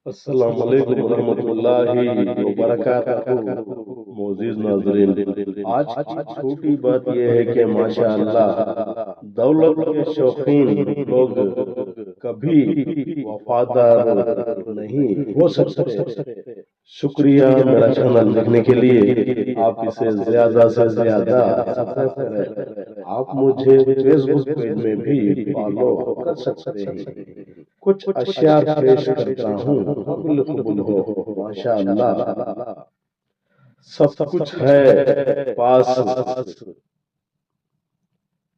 अस्सलाम वालेकुम रहमतुल्लाहि व बरकातहू। मोअज़्ज़िज़ नाज़रीन, आज की छोटी बात यह है कि माशाअल्लाह दौलत के शौकीन लोग कभी वफादार नहीं हो सकते। शुक्रिया मेरा चैनल देखने के लिए। आप इसे ज्यादा से ज्यादा सब्सक्राइब करें। आप मुझे फेसबुक पेज में भी फॉलो कर सकते हैं। कुछ अशियार पेश करता हूँ, कबूल कबूल हो माशाअल्लाह। सब कुछ है पास,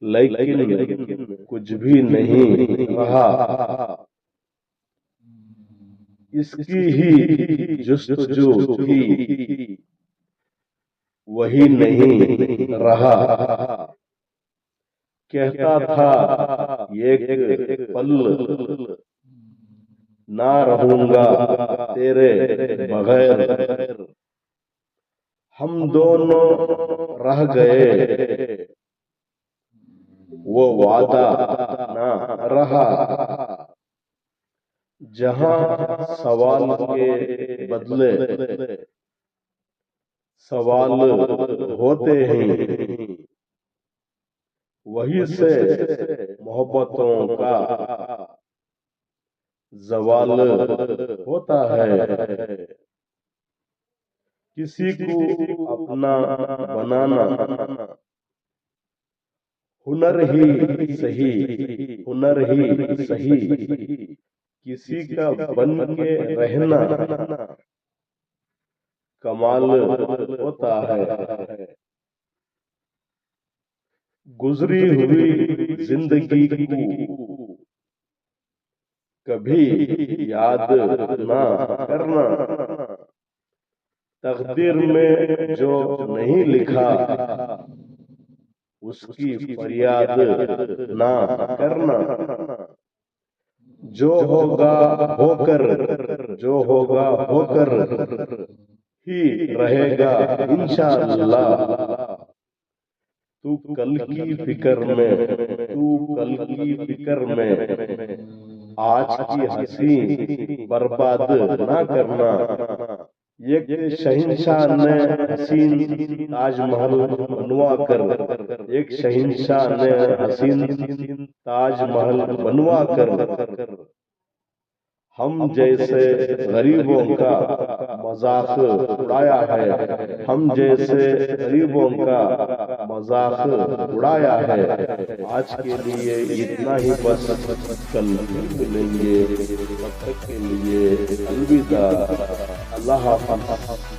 लेकिन कुछ भी नहीं रहा। इसकी ही जुस्तजू थी, वही नहीं रहा। कहता था एक पल ना रहूंगा तेरे बगैर। हम दोनों रह गए, वो वादा ना रहा। जहां सवाल के बदले सवाल होते हैं, वही से मोहब्बतों का जवाल होता है। किसी को अपना बनाना हुनर ही सही, हुनर ही सही। किसी का बन के रहना कमाल होता है। गुजरी हुई जिंदगी को कभी याद ना करना। तकदीर में जो नहीं लिखा, उसकी फरियाद ना करना। जो होगा होकर, जो होगा होकर ही रहेगा इंशाअल्लाह। तू कल की फिक्र में, तू कल की फिक्र में आज की हंसी बर्बाद ना करना। एक शहंशाह ने हसीन ताजमहल बनवा कर, एक शहंशाह ने हसीन ताजमहल बनवा कर हम जैसे गरीबों का मजाक उड़ाया है। हम जैसे गरीबों का मजाक उड़ाया है। आज के लिए इतना ही बस। कल फिर मिलेंगे, तब तक के लिए अलविदा। अल्लाह हाफ़िज़।